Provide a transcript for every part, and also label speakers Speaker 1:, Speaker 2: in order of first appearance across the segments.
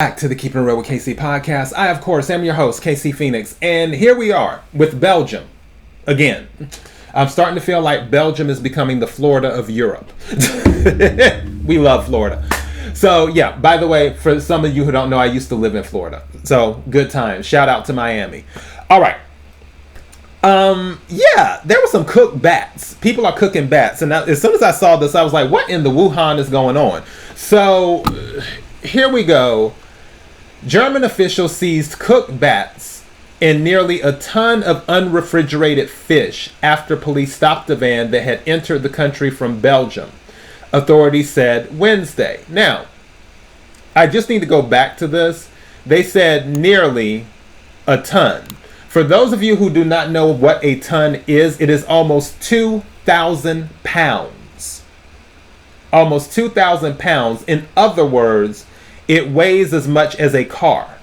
Speaker 1: Back to the Keeping It Real with KC podcast. I, of course, am your host, KC Phoenix, and here we are with Belgium again. I'm starting to feel like Belgium is becoming the Florida of Europe. We love Florida. So, yeah, by the way, for some of you who don't know, I used to live in Florida. So, good times. Shout out to Miami. All right. Yeah, there were some cooked bats. People are cooking bats. And as soon as I saw this, I was like, what in the Wuhan is going on? So, here we go. German officials seized cooked bats and nearly a ton of unrefrigerated fish after police stopped a van that had entered the country from Belgium, authorities said Wednesday. Now, I just need to go back to this. They said nearly a ton. For those of you who do not know what a ton is, it is almost 2,000 pounds. Almost 2,000 pounds. In other words, it weighs as much as a car.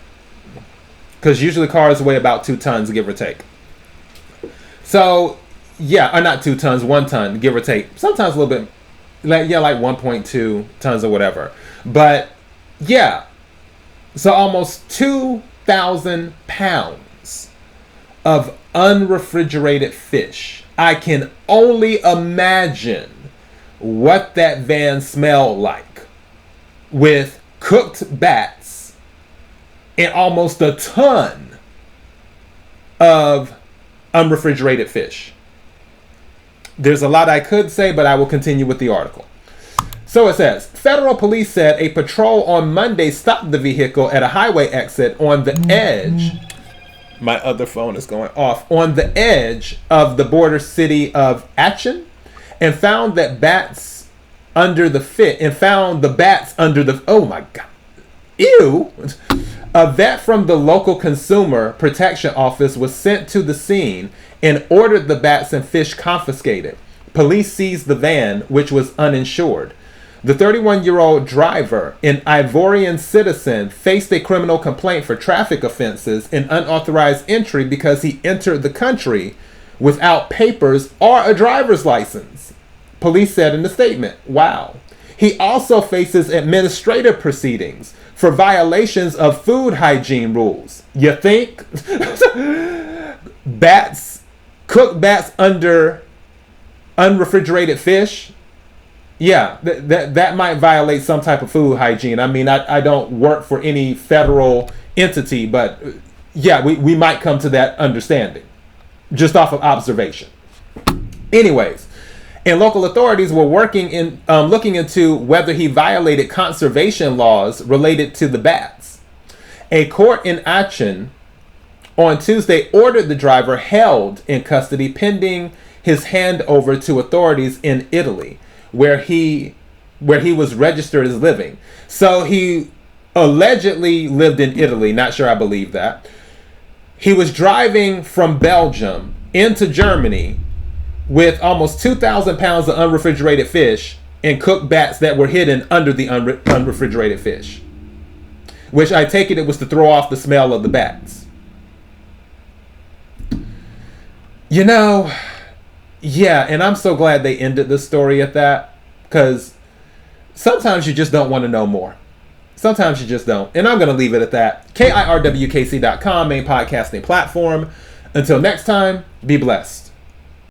Speaker 1: Because usually cars weigh about 2 tons, give or take. So, yeah, or not 2 tons, 1 ton, give or take. Sometimes a little bit, like 1.2 tons or whatever. But, yeah. So almost 2,000 pounds of unrefrigerated fish. I can only imagine what that van smelled like with cooked bats and almost a ton of unrefrigerated fish. There's a lot I could say, but I will continue with the article. So it says, federal police said a patrol on Monday stopped the vehicle at a highway exit on the edge. My other phone is going off. On the edge of the border city of Aachen and found the bats under the, oh my God, ew. A vet from the local consumer protection office was sent to the scene and ordered the bats and fish confiscated. Police seized the van, which was uninsured. The 31-year-old driver, an Ivorian citizen, faced a criminal complaint for traffic offenses and unauthorized entry because he entered the country without papers or a driver's license, police said in the statement. Wow. He also faces administrative proceedings for violations of food hygiene rules. You think? Bats, cooked bats under unrefrigerated fish? Yeah, that might violate some type of food hygiene. I mean, I don't work for any federal entity, but yeah, we might come to that understanding just off of observation. Anyways, and local authorities were looking into whether he violated conservation laws related to the bats. A court in Aachen on Tuesday ordered the driver held in custody pending his handover to authorities in Italy, where he was registered as living. So he allegedly lived in Italy. Not sure I believe that. He was driving from Belgium into Germany with almost 2,000 pounds of unrefrigerated fish and cooked bats that were hidden under the unrefrigerated fish, which I take it was to throw off the smell of the bats. You know, yeah, and I'm so glad they ended the story at that, because sometimes you just don't want to know more. Sometimes you just don't. And I'm going to leave it at that. KIRWKC.com, main podcasting platform. Until next time, be blessed.